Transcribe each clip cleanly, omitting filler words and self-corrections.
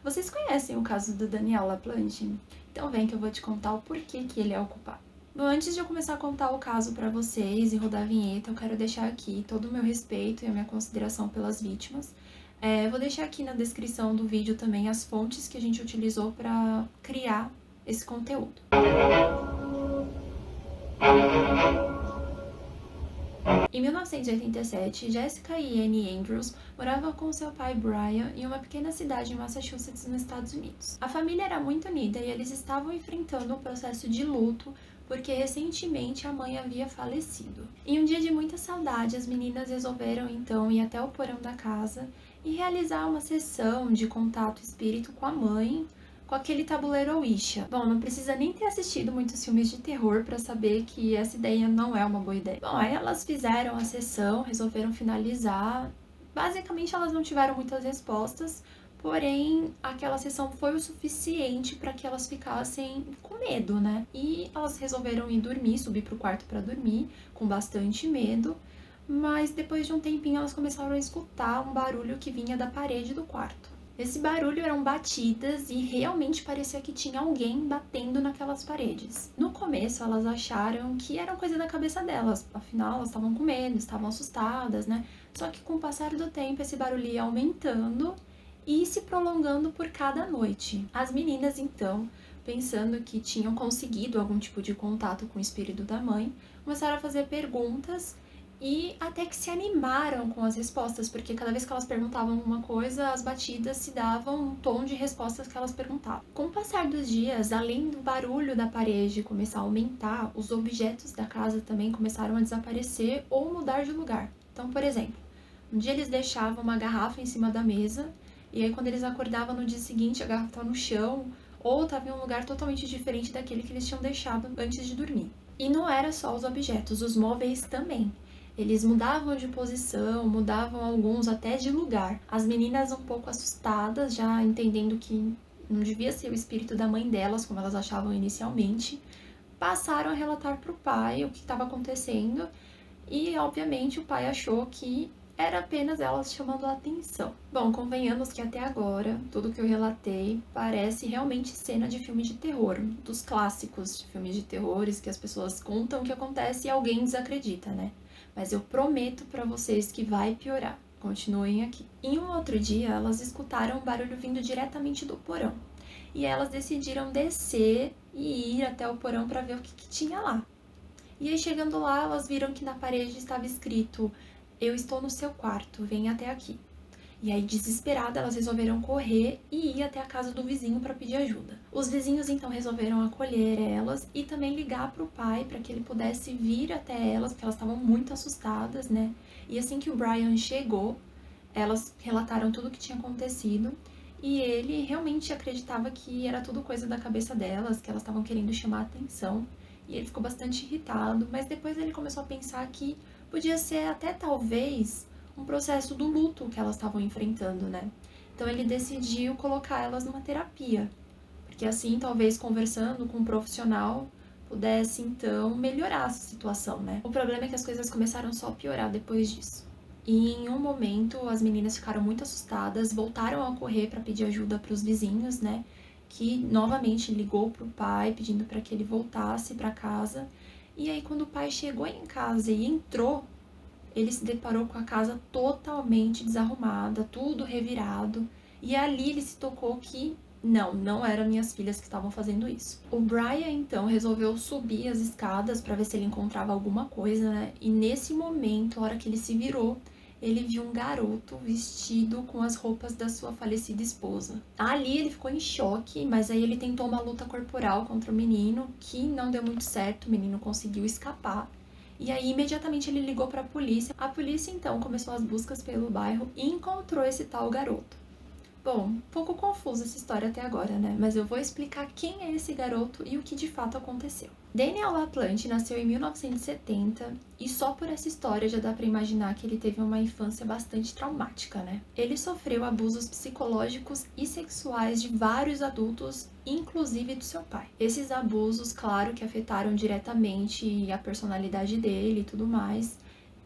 Vocês conhecem o caso do Daniel LaPlante? Então vem que eu vou te contar o porquê que ele é o culpado. Bom, antes de eu começar a contar o caso pra vocês e rodar a vinheta, eu quero deixar aqui todo o meu respeito e a minha consideração pelas vítimas. Vou deixar aqui na descrição do vídeo também as fontes que a gente utilizou para criar esse conteúdo. Em 1987, Jessica e Annie Andrews moravam com seu pai Brian em uma pequena cidade em Massachusetts, nos Estados Unidos. A família era muito unida e eles estavam enfrentando um processo de luto porque recentemente a mãe havia falecido. Em um dia de muita saudade, as meninas resolveram então ir até o porão da casa e realizar uma sessão de contato espírito com a mãe, com aquele tabuleiro Ouija. Bom, não precisa nem ter assistido muitos filmes de terror para saber que essa ideia não é uma boa ideia. Bom, aí elas fizeram a sessão, resolveram finalizar. Basicamente, elas não tiveram muitas respostas, porém, aquela sessão foi o suficiente para que elas ficassem com medo, né? E elas resolveram ir dormir, subir pro quarto para dormir, com bastante medo. Mas depois de um tempinho, elas começaram a escutar um barulho que vinha da parede do quarto. Esse barulho eram batidas e realmente parecia que tinha alguém batendo naquelas paredes. No começo, elas acharam que era coisa da cabeça delas, afinal, elas estavam com medo, estavam assustadas, né? Só que com o passar do tempo, esse barulho ia aumentando e se prolongando por cada noite. As meninas, então, pensando que tinham conseguido algum tipo de contato com o espírito da mãe, começaram a fazer perguntas e até que se animaram com as respostas, porque cada vez que elas perguntavam alguma coisa, as batidas se davam um tom de respostas que elas perguntavam. Com o passar dos dias, além do barulho da parede começar a aumentar, os objetos da casa também começaram a desaparecer ou mudar de lugar. Então, por exemplo, um dia eles deixavam uma garrafa em cima da mesa, e aí quando eles acordavam no dia seguinte, a garrafa estava no chão, ou estava em um lugar totalmente diferente daquele que eles tinham deixado antes de dormir. E não era só os objetos, os móveis também. Eles mudavam de posição, mudavam alguns até de lugar. As meninas um pouco assustadas, já entendendo que não devia ser o espírito da mãe delas, como elas achavam inicialmente, passaram a relatar para o pai o que estava acontecendo e, obviamente, o pai achou que era apenas elas chamando a atenção. Bom, convenhamos que até agora, tudo que eu relatei parece realmente cena de filme de terror, dos clássicos de filmes de terrores que as pessoas contam o que acontece e alguém desacredita, né? Mas eu prometo pra vocês que vai piorar. Continuem aqui. Em um outro dia, elas escutaram um barulho vindo diretamente do porão. E elas decidiram descer e ir até o porão para ver o que tinha lá. E aí, chegando lá, elas viram que na parede estava escrito: "Eu estou no seu quarto, venha até aqui". E aí, desesperadas, elas resolveram correr e ir até a casa do vizinho para pedir ajuda. Os vizinhos então resolveram acolher elas e também ligar para o pai para que ele pudesse vir até elas, porque elas estavam muito assustadas, né? E assim que o Brian chegou, elas relataram tudo o que tinha acontecido e ele realmente acreditava que era tudo coisa da cabeça delas, que elas estavam querendo chamar a atenção. E ele ficou bastante irritado, mas depois ele começou a pensar que podia ser até talvez um processo do luto que elas estavam enfrentando, né? Então ele decidiu colocar elas numa terapia, porque assim, talvez conversando com um profissional, pudesse então melhorar essa situação, né? O problema é que as coisas começaram só a piorar depois disso. E em um momento, as meninas ficaram muito assustadas, voltaram a correr para pedir ajuda para os vizinhos, né? Que novamente ligou para o pai pedindo para que ele voltasse para casa. E aí, quando o pai chegou em casa e entrou, ele se deparou com a casa totalmente desarrumada, tudo revirado, e ali ele se tocou que não eram minhas filhas que estavam fazendo isso. O Brian então resolveu subir as escadas para ver se ele encontrava alguma coisa, né? E nesse momento, a hora que ele se virou, ele viu um garoto vestido com as roupas da sua falecida esposa. Ali ele ficou em choque, mas aí ele tentou uma luta corporal contra o menino, que não deu muito certo, o menino conseguiu escapar. E aí, imediatamente, ele ligou para a polícia. A polícia, então, começou as buscas pelo bairro e encontrou esse tal garoto. Bom, um pouco confusa essa história até agora, né? Mas eu vou explicar quem é esse garoto e o que de fato aconteceu. Daniel LaPlante nasceu em 1970 e só por essa história já dá pra imaginar que ele teve uma infância bastante traumática, né? Ele sofreu abusos psicológicos e sexuais de vários adultos, inclusive do seu pai. Esses abusos, claro, que afetaram diretamente a personalidade dele e tudo mais,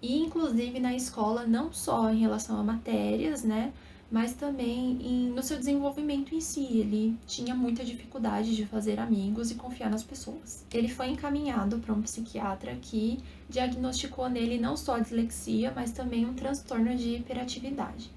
e inclusive na escola, não só em relação a matérias, né? mas também no seu desenvolvimento em si. Ele tinha muita dificuldade de fazer amigos e confiar nas pessoas. Ele foi encaminhado para um psiquiatra que diagnosticou nele não só a dislexia, mas também um transtorno de hiperatividade.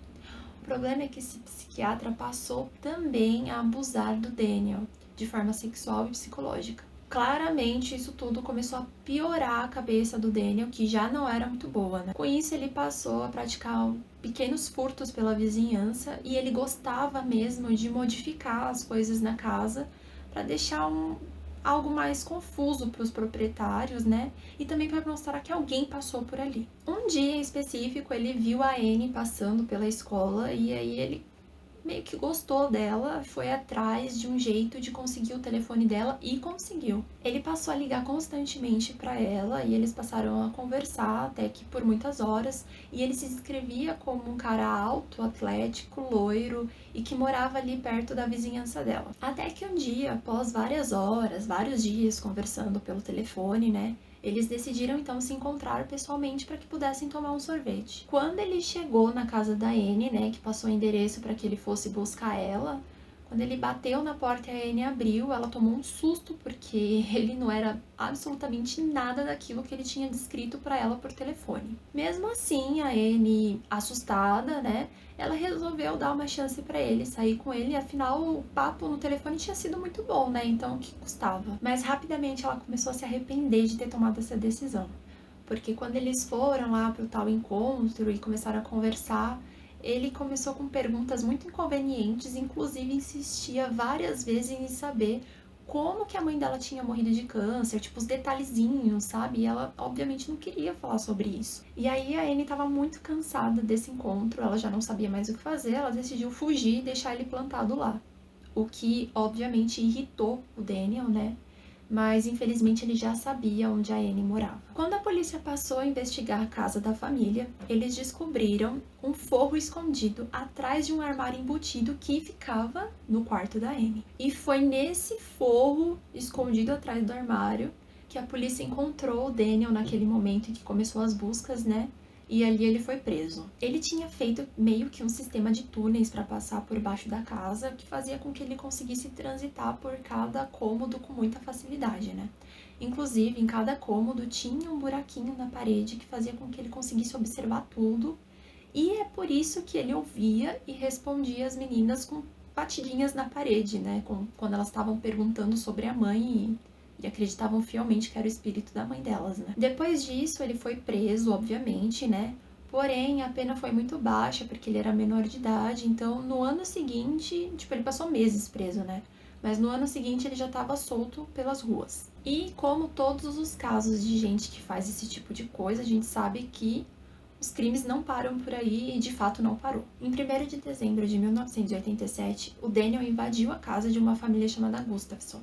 O problema é que esse psiquiatra passou também a abusar do Daniel de forma sexual e psicológica. Claramente, isso tudo começou a piorar a cabeça do Daniel, que já não era muito boa, né? Com isso, ele passou a praticar pequenos furtos pela vizinhança e ele gostava mesmo de modificar as coisas na casa para deixar algo mais confuso para os proprietários, né? E também para mostrar que alguém passou por ali. Um dia em específico, ele viu a Annie passando pela escola e aí ele meio que gostou dela, foi atrás de um jeito de conseguir o telefone dela e conseguiu. Ele passou a ligar constantemente para ela e eles passaram a conversar até que por muitas horas, e ele se descrevia como um cara alto, atlético, loiro e que morava ali perto da vizinhança dela. Até que um dia, após vários dias conversando pelo telefone, né, eles decidiram então se encontrar pessoalmente para que pudessem tomar um sorvete. Quando ele chegou na casa da Annie, né, que passou o endereço para que ele fosse buscar ela, quando ele bateu na porta e a Annie abriu, ela tomou um susto porque ele não era absolutamente nada daquilo que ele tinha descrito para ela por telefone. Mesmo assim, a Annie, assustada, né, ela resolveu dar uma chance para ele, sair com ele, afinal o papo no telefone tinha sido muito bom, né, então o que custava? Mas rapidamente ela começou a se arrepender de ter tomado essa decisão, porque quando eles foram lá pro tal encontro e começaram a conversar, ele começou com perguntas muito inconvenientes, inclusive insistia várias vezes em saber como que a mãe dela tinha morrido de câncer, tipo os detalhezinhos, sabe? E ela obviamente não queria falar sobre isso. E aí a Annie estava muito cansada desse encontro, ela já não sabia mais o que fazer, ela decidiu fugir e deixar ele plantado lá. O que obviamente irritou o Daniel, né? Mas infelizmente ele já sabia onde a Annie morava. Quando a polícia passou a investigar a casa da família, eles descobriram um forro escondido atrás de um armário embutido que ficava no quarto da Annie. E foi nesse forro escondido atrás do armário que a polícia encontrou o Daniel naquele momento em que começou as buscas, né? E ali ele foi preso. Ele tinha feito meio que um sistema de túneis para passar por baixo da casa, que fazia com que ele conseguisse transitar por cada cômodo com muita facilidade, né? Inclusive, em cada cômodo tinha um buraquinho na parede que fazia com que ele conseguisse observar tudo. E é por isso que ele ouvia e respondia as meninas com batidinhas na parede, né? Quando elas estavam perguntando sobre a mãe e acreditavam fielmente que era o espírito da mãe delas, né? Depois disso, ele foi preso, obviamente, né? Porém, a pena foi muito baixa, porque ele era menor de idade, então no ano seguinte, tipo, ele passou meses preso, né? Mas no ano seguinte ele já estava solto pelas ruas. E como todos os casos de gente que faz esse tipo de coisa, a gente sabe que os crimes não param por aí e de fato não parou. Em 1º de dezembro de 1987, o Daniel invadiu a casa de uma família chamada Gustafson.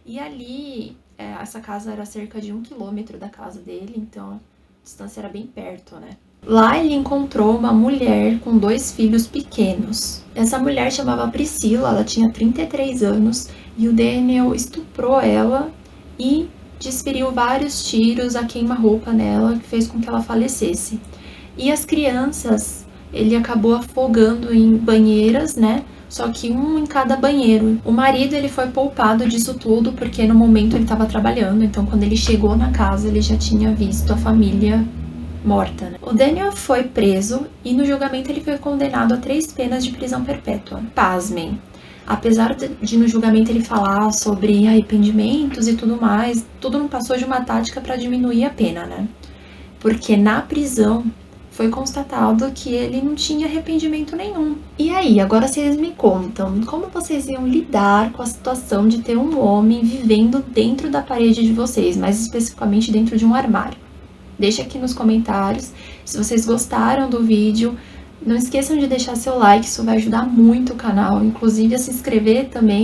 E ali, essa casa era cerca de 1 quilômetro da casa dele, então a distância era bem perto, né? Lá ele encontrou uma mulher com 2 filhos pequenos. Essa mulher chamava Priscila, ela tinha 33 anos, e o Daniel estuprou ela e desferiu vários tiros a queima-roupa nela, que fez com que ela falecesse. E as crianças, ele acabou afogando em banheiras, né? Só que um em cada banheiro. O marido, ele foi poupado disso tudo porque no momento ele estava trabalhando, então quando ele chegou na casa ele já tinha visto a família morta, né? O Daniel foi preso e no julgamento ele foi condenado a 3 penas de prisão perpétua. Pasmem, apesar de no julgamento ele falar sobre arrependimentos e tudo mais, tudo não passou de uma tática para diminuir a pena, né? Porque na prisão foi constatado que ele não tinha arrependimento nenhum. E aí, agora vocês me contam, como vocês iam lidar com a situação de ter um homem vivendo dentro da parede de vocês, mais especificamente dentro de um armário? Deixa aqui nos comentários. Se vocês gostaram do vídeo, não esqueçam de deixar seu like, isso vai ajudar muito o canal, inclusive a se inscrever também.